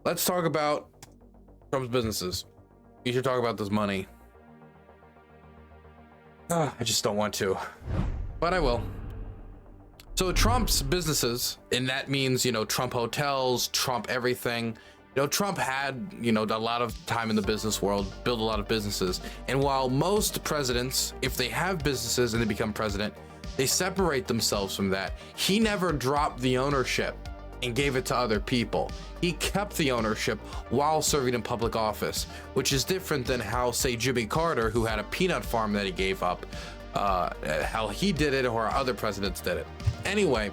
let's talk about Trump's businesses. You should talk about this money. I just don't want to, but I will. So Trump's businesses, and that means, Trump hotels, Trump everything. Trump had, a lot of time in the business world, built a lot of businesses. And while most presidents, if they have businesses and they become president, they separate themselves from that, he never dropped the ownership and gave it to other people. He kept the ownership while serving in public office, which is different than how, say, Jimmy Carter, who had a peanut farm that he gave up, how he did it, or other presidents did it. Anyway,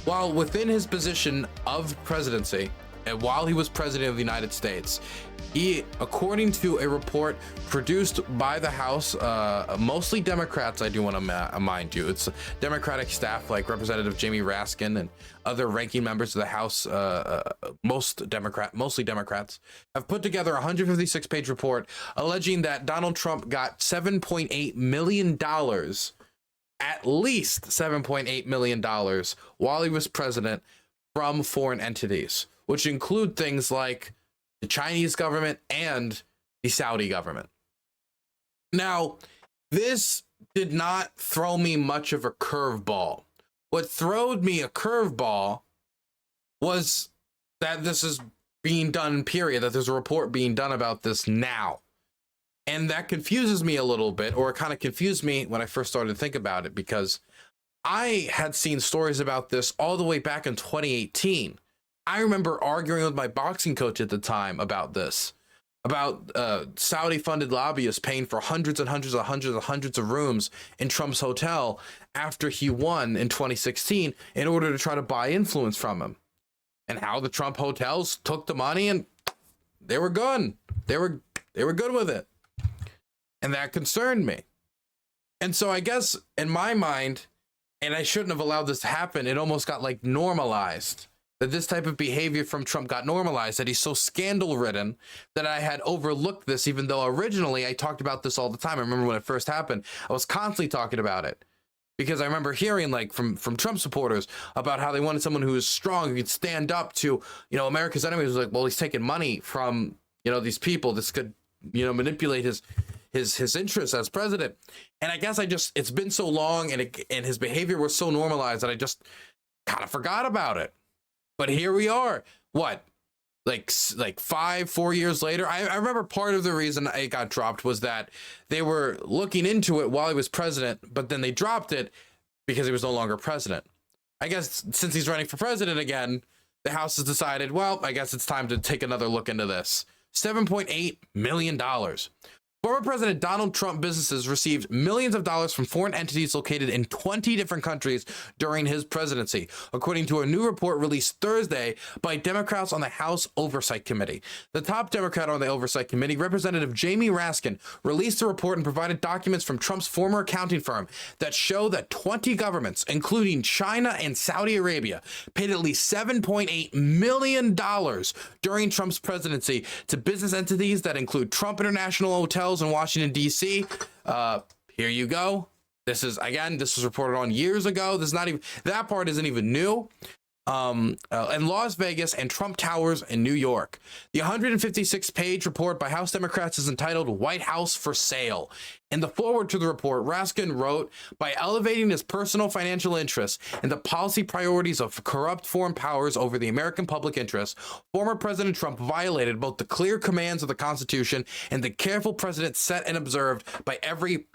while within his position of presidency, and while he was president of the United States, he, according to a report produced by the House, mostly Democrats, I do want to mind you, it's Democratic staff like Representative Jamie Raskin and other ranking members of the House, mostly Democrats, have put together a 156-page report alleging that Donald Trump got $7.8 million, at least $7.8 million, while he was president from foreign entities, which include things like the Chinese government and the Saudi government. Now, this did not throw me much of a curveball. What throwed me a curveball was that this is being done, period, that there's a report being done about this now. And that confuses me a little bit, or it kind of confused me when I first started to think about it, because I had seen stories about this all the way back in 2018. I remember arguing with my boxing coach at the time about this, about Saudi-funded lobbyists paying for hundreds and hundreds and hundreds and hundreds of rooms in Trump's hotel after he won in 2016 in order to try to buy influence from him, and how the Trump hotels took the money and they were good. They were good with it, and that concerned me. And so I guess in my mind, and I shouldn't have allowed this to happen, it almost got like normalized. That this type of behavior from Trump got normalized, that he's so scandal-ridden that I had overlooked this, even though originally I talked about this all the time. I remember when it first happened, I was constantly talking about it, because I remember hearing like from Trump supporters about how they wanted someone who was strong, who could stand up to, America's enemies. Was like, well, he's taking money from, these people. This could, manipulate his interests as president. And I guess it's been so long, and his behavior was so normalized that I just kind of forgot about it. But here we are. What, like 4 years later? I remember part of the reason it got dropped was that they were looking into it while he was president, but then they dropped it because he was no longer president. I guess since he's running for president again, the House has decided, well, I guess it's time to take another look into this. $7.8 million. Former President Donald Trump businesses received millions of dollars from foreign entities located in 20 different countries during his presidency, according to a new report released Thursday by Democrats on the House Oversight Committee. The top Democrat on the Oversight Committee, Representative Jamie Raskin, released a report and provided documents from Trump's former accounting firm that show that 20 governments, including China and Saudi Arabia, paid at least $7.8 million during Trump's presidency to business entities that include Trump International Hotels in Washington, D.C. Here you go. This was reported on years ago. This is not even, that part isn't even new. In Las Vegas and Trump Towers in New York. The 156-page report by House Democrats is entitled White House for Sale. In the foreword to the report, Raskin wrote, by elevating his personal financial interests and the policy priorities of corrupt foreign powers over the American public interest, former President Trump violated both the clear commands of the Constitution and the careful precedent set and observed by every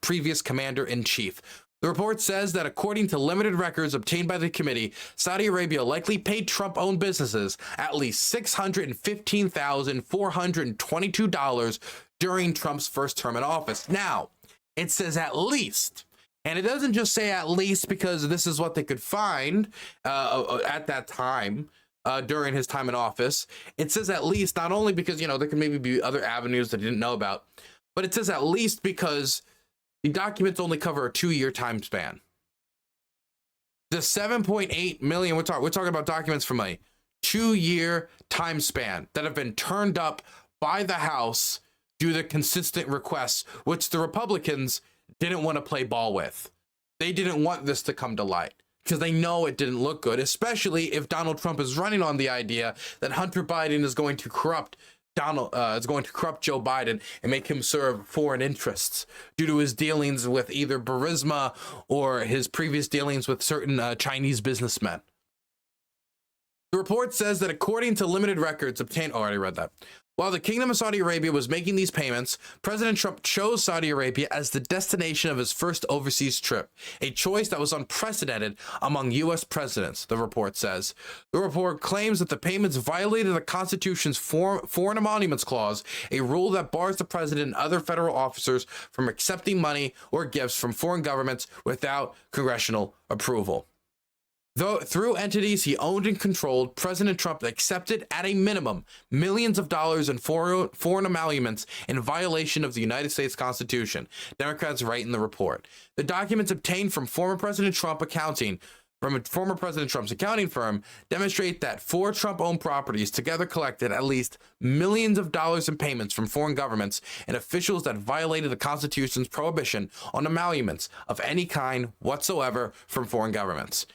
previous commander-in-chief. The report says that according to limited records obtained by the committee, Saudi Arabia likely paid Trump-owned businesses at least $615,422 during Trump's first term in office. Now, it says at least, and it doesn't just say at least because this is what they could find at that time during his time in office. It says at least not only because, there can maybe be other avenues that he didn't know about, but it says at least because the documents only cover a 2-year time span. The 7.8 million, we're talking about documents from a 2-year time span that have been turned up by the House due to consistent requests, which the Republicans didn't want to play ball with. They didn't want this to come to light. because they know it didn't look good, especially if Donald Trump is running on the idea that Hunter Biden is going to corrupt Joe Biden and make him serve foreign interests due to his dealings with either Burisma or his previous dealings with certain Chinese businessmen. The report says that according to limited records obtained, I already read that. While the Kingdom of Saudi Arabia was making these payments, President Trump chose Saudi Arabia as the destination of his first overseas trip, a choice that was unprecedented among U.S. presidents, the report says. The report claims that the payments violated the Constitution's Foreign Emoluments Clause, a rule that bars the president and other federal officers from accepting money or gifts from foreign governments without congressional approval. Though through entities he owned and controlled, President Trump accepted at a minimum millions of dollars in foreign emoluments in violation of the United States Constitution, Democrats write in the report. The documents obtained from former President Trump's accounting firm demonstrate that 4 Trump-owned properties together collected at least millions of dollars in payments from foreign governments and officials that violated the Constitution's prohibition on emoluments of any kind whatsoever from foreign governments.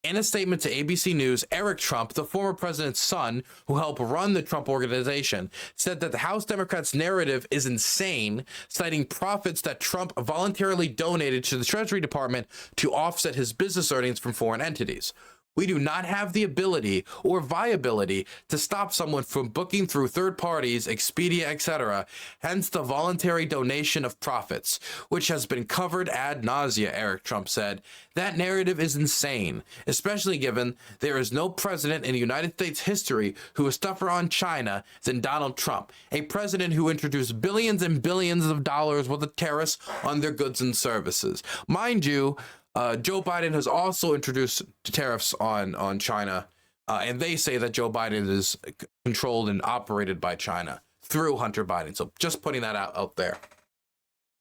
In a statement to ABC News, Eric Trump, the former president's son who helped run the Trump Organization, said that the House Democrats' narrative is insane, citing profits that Trump voluntarily donated to the Treasury Department to offset his business earnings from foreign entities. We do not have the ability or viability to stop someone from booking through third parties, Expedia, etc., hence the voluntary donation of profits, which has been covered ad nauseum, Eric Trump said. That narrative is insane, especially given there is no president in United States history who is tougher on China than Donald Trump, a president who introduced billions and billions of dollars worth of tariffs on their goods and services. Mind you, Joe Biden has also introduced tariffs on China, and they say that Joe Biden is controlled and operated by China through Hunter Biden. So just putting that out there.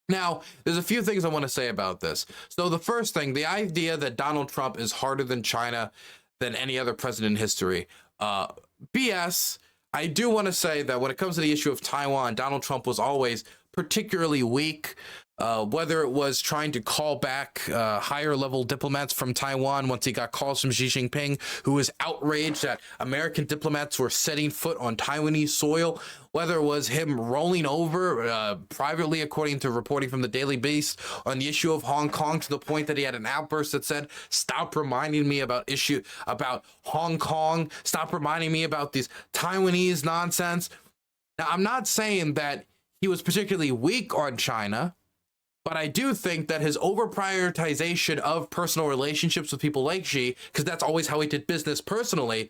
Now, there's a few things I want to say about this. So the first thing, the idea that Donald Trump is harder than China than any other president in history, BS. I do want to say that when it comes to the issue of Taiwan, Donald Trump was always particularly weak. Whether it was trying to call back higher level diplomats from Taiwan once he got calls from Xi Jinping, who was outraged that American diplomats were setting foot on Taiwanese soil, whether it was him rolling over privately, according to reporting from the Daily Beast, on the issue of Hong Kong, to the point that he had an outburst that said, "Stop reminding me about Hong Kong. Stop reminding me about these Taiwanese nonsense." Now, I'm not saying that he was particularly weak on China, but I do think that his over-prioritization of personal relationships with people like Xi, because that's always how he did business personally,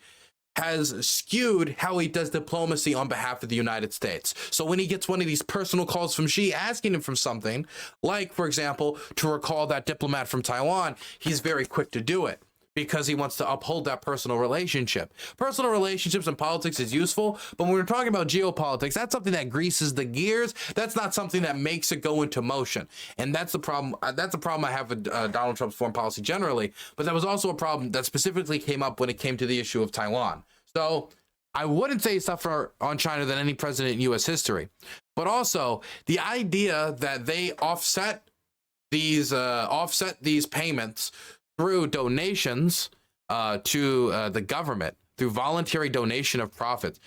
has skewed how he does diplomacy on behalf of the United States. So when he gets one of these personal calls from Xi asking him for something, like, for example, to recall that diplomat from Taiwan, he's very quick to do it, because he wants to uphold that personal relationship. Personal relationships in politics is useful, but when we're talking about geopolitics, that's something that greases the gears. That's not something that makes it go into motion. And that's the problem. That's the problem I have with Donald Trump's foreign policy generally. But that was also a problem that specifically came up when it came to the issue of Taiwan. So I wouldn't say he's tougher on China than any president in U.S. history. But also the idea that they offset these payments through donations to the government, through voluntary donation of profits,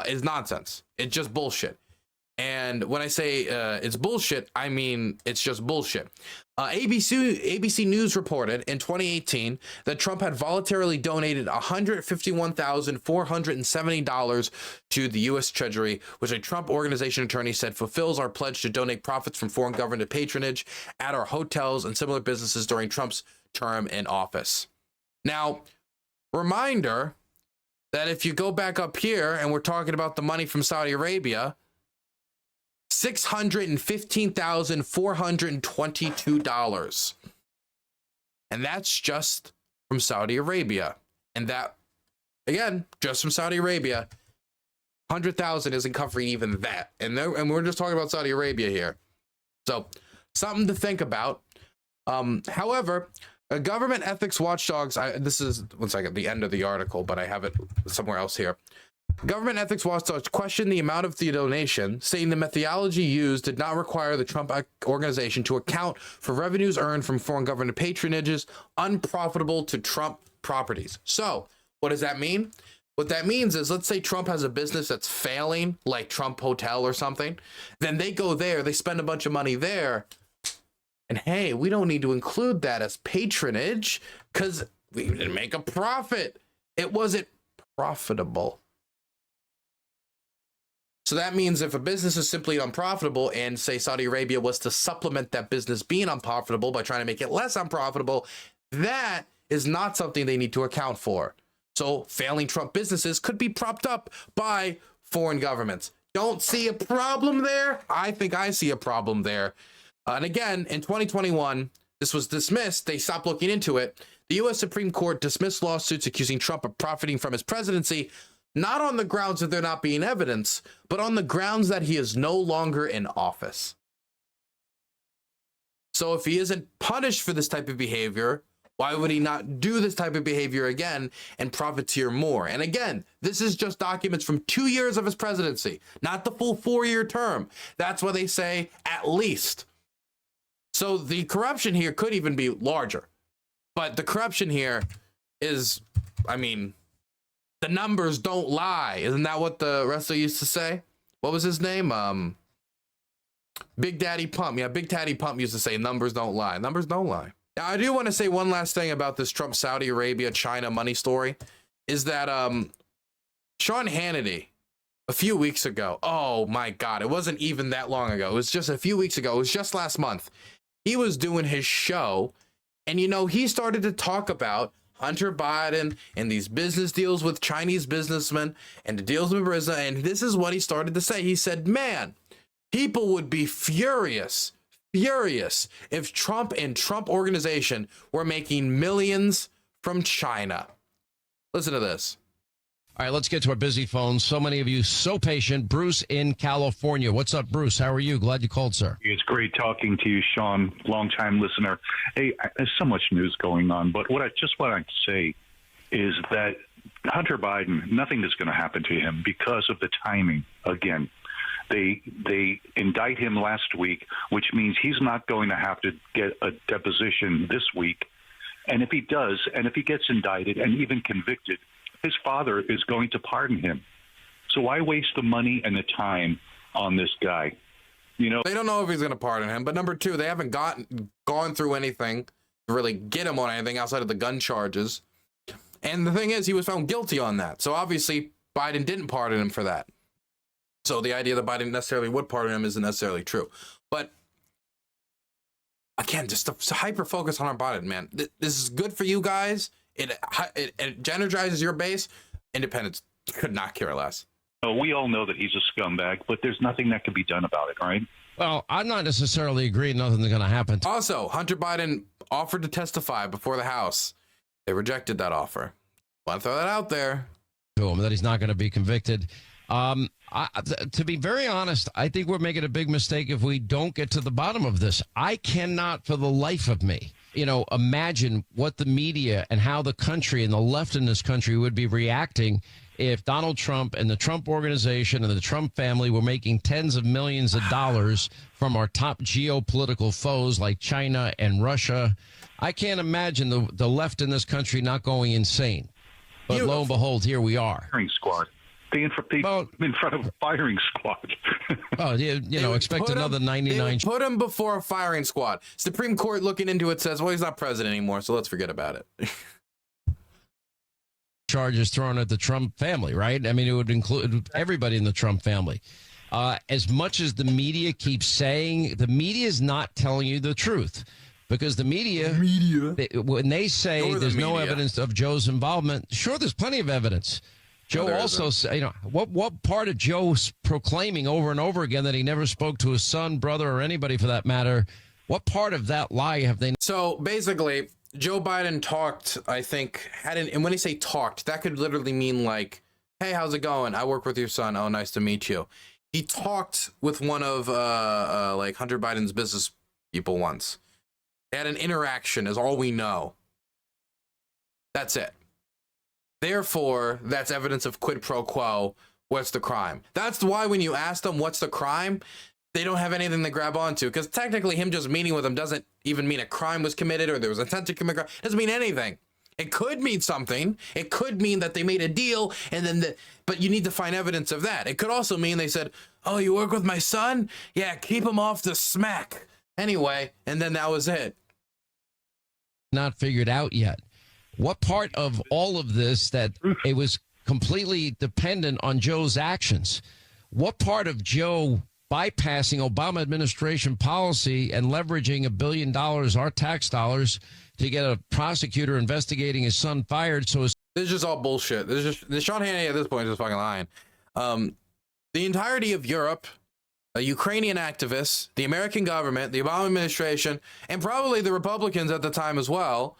is nonsense. It's just bullshit. And when I say it's bullshit, I mean it's just bullshit. ABC News reported in 2018 that Trump had voluntarily donated $151,470 to the U.S. Treasury, which a Trump Organization attorney said fulfills our pledge to donate profits from foreign government patronage at our hotels and similar businesses during Trump's term in office. Now, reminder that if you go back up here and we're talking about the money from Saudi Arabia, $615,422. And that's just from Saudi Arabia. And that, again, just from Saudi Arabia, 100,000 isn't covering even that. And we're just talking about Saudi Arabia here. So, something to think about. However, government ethics watchdogs, this is, one second, the end of the article, but I have it somewhere else here. Government ethics watchdog questioned the amount of the donation, saying the methodology used did not require the Trump organization to account for revenues earned from foreign government patronages unprofitable to Trump properties. So what does that mean? What that means is, let's say Trump has a business that's failing, like Trump Hotel or something. Then they go there, they spend a bunch of money there. And hey, we don't need to include that as patronage because we didn't make a profit. It wasn't profitable. So that means if a business is simply unprofitable and say Saudi Arabia was to supplement that business being unprofitable by trying to make it less unprofitable, that is not something they need to account for. So failing Trump businesses could be propped up by foreign governments. Don't see a problem there? I think I see a problem there. And again, in 2021, this was dismissed. They stopped looking into it. The U.S. Supreme Court dismissed lawsuits accusing Trump of profiting from his presidency, not on the grounds of there not being evidence, but on the grounds that he is no longer in office. So if he isn't punished for this type of behavior, why would he not do this type of behavior again and profiteer more? And again, this is just documents from 2 years of his presidency, not the full 4-year term. That's why they say at least. So the corruption here could even be larger. But the corruption here is, I mean, the numbers don't lie. Isn't that what the wrestler used to say? What was his name? Big Daddy Pump. Yeah, Big Daddy Pump used to say numbers don't lie. Numbers don't lie. Now, I do want to say one last thing about this Trump, Saudi Arabia, China money story is that Sean Hannity, a few weeks ago, oh my God, it wasn't even that long ago. It was just a few weeks ago. It was just last month. He was doing his show and, you know, he started to talk about Hunter Biden and these business deals with Chinese businessmen and the deals with Rizza. And this is what he started to say. He said, man, people would be furious if Trump and Trump organization were making millions from China. Listen to this. All right, let's get to our busy phones. So many of you so patient. Bruce in California. What's up, Bruce? How are you? Glad you called, sir. It's great talking to you, Sean, longtime listener. Hey, there's so much news going on, but what I just want to say is that Hunter Biden, nothing is going to happen to him because of the timing. Again, they indict him last week, which means he's not going to have to get a deposition this week. And if he does, and if he gets indicted and even convicted, his father is going to pardon him. So why waste the money and the time on this guy? You know, they don't know if he's going to pardon him. But number two, they haven't gone through anything to really get him on anything outside of the gun charges. And the thing is, he was found guilty on that. So obviously, Biden didn't pardon him for that. So the idea that Biden necessarily would pardon him isn't necessarily true. But again, just to hyper focus on our Biden, man. This is good for you guys. It energizes your base. Independents could not care less. We all know that he's a scumbag, but there's nothing that can be done about it, right? Well, I'm not necessarily agreeing nothing's going to happen. Also, Hunter Biden offered to testify before the House. They rejected that offer. Want to throw that out there. To him that he's not going to be convicted. To be very honest, I think we're making a big mistake if we don't get to the bottom of this. I cannot for the life of me, imagine what the media and how the country and the left in this country would be reacting if Donald Trump and the Trump organization and the Trump family were making tens of millions of dollars from our top geopolitical foes like China and Russia. I can't imagine the left in this country not going insane. But lo and behold, here we are. Firing squad. They in front of a firing squad. Expect another 99. Put him before a firing squad. Supreme Court looking into it says, well, he's not president anymore, so let's forget about it. Charges thrown at the Trump family, right? I mean, it would include everybody in the Trump family. As much as the media keeps saying, the media is not telling you the truth. Because the media, when they say there's no evidence of Joe's involvement, sure, there's plenty of evidence. Joe also said, what part of Joe's proclaiming over and over again that he never spoke to his son, brother, or anybody for that matter, what part of that lie have they? So basically, Joe Biden talked, I think, and when he say talked, that could literally mean like, hey, how's it going? I work with your son. Oh, nice to meet you. He talked with one of like Hunter Biden's business people once. They had an interaction is all we know. That's it. Therefore, that's evidence of quid pro quo. What's the crime? That's why when you ask them what's the crime, they don't have anything to grab onto, because technically him just meeting with him doesn't even mean a crime was committed or there was intent to commit a crime. It doesn't mean anything. It could mean something. It could mean that they made a deal and then but you need to find evidence of that. It could also mean they said, oh, you work with my son? Yeah, keep him off the smack. Anyway, and then that was it. Not figured out yet. What part of all of this that it was completely dependent on Joe's actions? What part of Joe bypassing Obama administration policy and leveraging $1 billion, our tax dollars, to get a prosecutor investigating his son fired? So this is just all bullshit. This is just Sean Hannity at this point is just fucking lying. The entirety of Europe, Ukrainian activists, the American government, the Obama administration, and probably the Republicans at the time as well,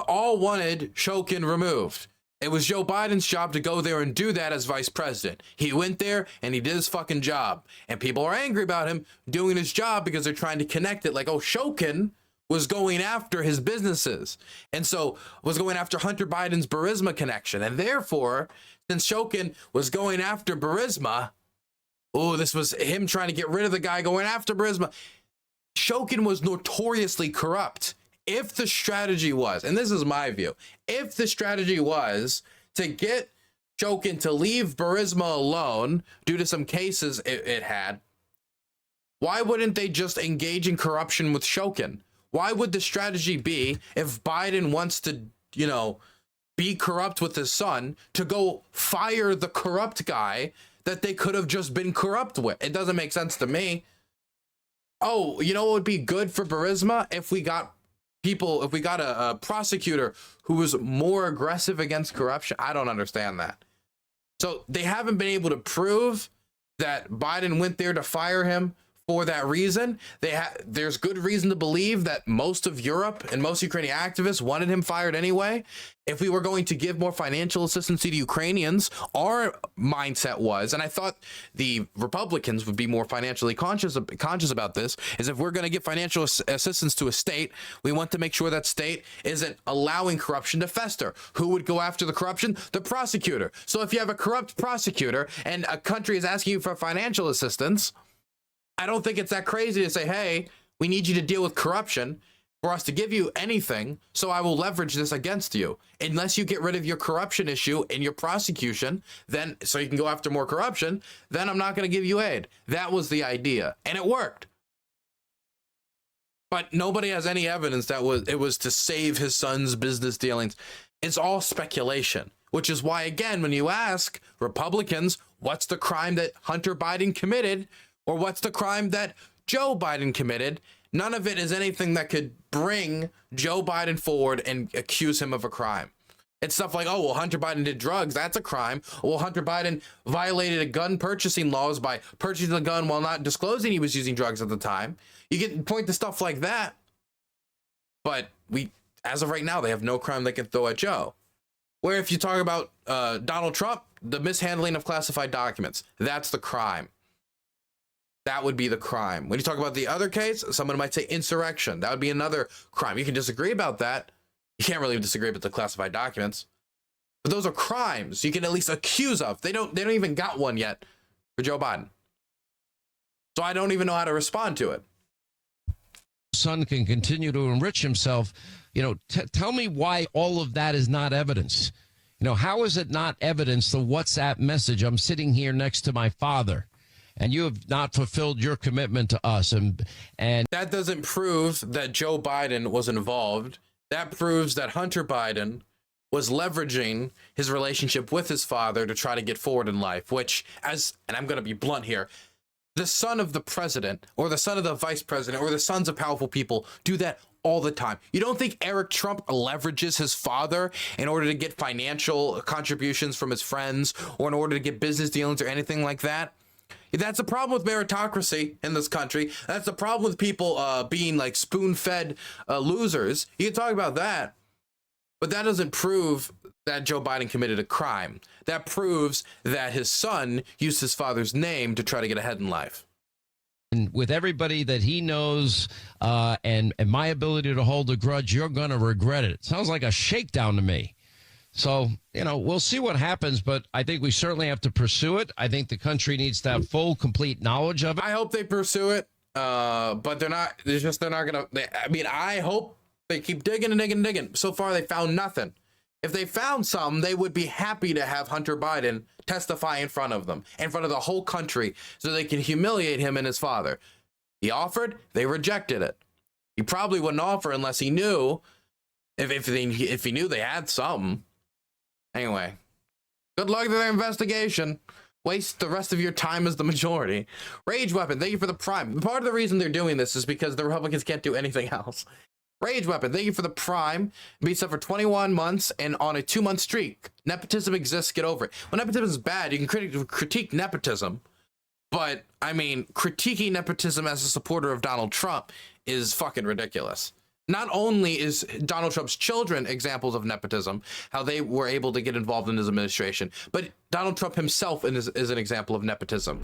all wanted Shokin removed. It was Joe Biden's job to go there and do that as vice president. He went there and he did his fucking job. And people are angry about him doing his job because they're trying to connect it like, oh, Shokin was going after his businesses. And so was going after Hunter Biden's Burisma connection. And therefore, since Shokin was going after Burisma, oh, this was him trying to get rid of the guy going after Burisma. Shokin was notoriously corrupt. If the strategy was, and this is my view, if the strategy was to get Shokin to leave Burisma alone due to some cases it had, why wouldn't they just engage in corruption with Shokin? Why would the strategy be, if Biden wants to, be corrupt with his son, to go fire the corrupt guy that they could have just been corrupt with? It doesn't make sense to me. Oh, you know what would be good for Burisma? If we got a prosecutor who was more aggressive against corruption. I don't understand that. So they haven't been able to prove that Biden went there to fire him for that reason. There's good reason to believe that most of Europe and most Ukrainian activists wanted him fired anyway. If we were going to give more financial assistance to the Ukrainians, our mindset was, and I thought the Republicans would be more financially conscious about this, is if we're going to give financial assistance to a state, we want to make sure that state isn't allowing corruption to fester. Who would go after the corruption? The prosecutor. So if you have a corrupt prosecutor and a country is asking you for financial assistance, I don't think it's that crazy to say, hey, we need you to deal with corruption for us to give you anything, so I will leverage this against you. Unless you get rid of your corruption issue in your prosecution, then so you can go after more corruption, then I'm not going to give you aid. That was the idea, and it worked. But nobody has any evidence that it was to save his son's business dealings. It's all speculation, which is why, again, when you ask Republicans, what's the crime that Hunter Biden committed, or what's the crime that Joe Biden committed, none of it is anything that could bring Joe Biden forward and accuse him of a crime. It's stuff like, oh, well, Hunter Biden did drugs. That's a crime. Well, Hunter Biden violated gun purchasing laws by purchasing a gun while not disclosing he was using drugs at the time. You get point to stuff like that. But as of right now, they have no crime they can throw at Joe. Where if you talk about Donald Trump, the mishandling of classified documents, that's the crime. That would be the crime. When you talk about the other case, someone might say insurrection. That would be another crime. You can disagree about that. You can't really disagree with the classified documents. But those are crimes you can at least accuse of. They don't even got one yet for Joe Biden. So I don't even know how to respond to it. Son can continue to enrich himself. Tell me why all of that is not evidence. How is it not evidence, the WhatsApp message? I'm sitting here next to my father, and you have not fulfilled your commitment to us. And that doesn't prove that Joe Biden was involved. That proves that Hunter Biden was leveraging his relationship with his father to try to get forward in life, which, and I'm going to be blunt here, the son of the president or the son of the vice president or the sons of powerful people do that all the time. You don't think Eric Trump leverages his father in order to get financial contributions from his friends or in order to get business dealings or anything like that? That's the problem with meritocracy in this country. That's the problem with people being like spoon-fed losers. You can talk about that, but that doesn't prove that Joe Biden committed a crime. That proves that his son used his father's name to try to get ahead in life. And with everybody that he knows and my ability to hold a grudge, you're going to regret it. It sounds like a shakedown to me. So, we'll see what happens, but I think we certainly have to pursue it. I think the country needs to have full, complete knowledge of it. I hope they pursue it, but they're not gonna. I hope they keep digging and digging and digging. So far, they found nothing. If they found some, they would be happy to have Hunter Biden testify in front of them, in front of the whole country, so they can humiliate him and his father. He offered, they rejected it. He probably wouldn't offer unless he knew, if he knew they had some. Anyway, good luck to their investigation. Waste the rest of your time as the majority. Rage Weapon, thank you for the Prime. Part of the reason they're doing this is because the Republicans can't do anything else. Rage Weapon, thank you for the Prime. Beats up for 21 months and on a 2-month streak. Nepotism exists, get over it. When nepotism is bad, you can critique nepotism. But, critiquing nepotism as a supporter of Donald Trump is fucking ridiculous. Not only is Donald Trump's children examples of nepotism, how they were able to get involved in his administration, but Donald Trump himself is an example of nepotism.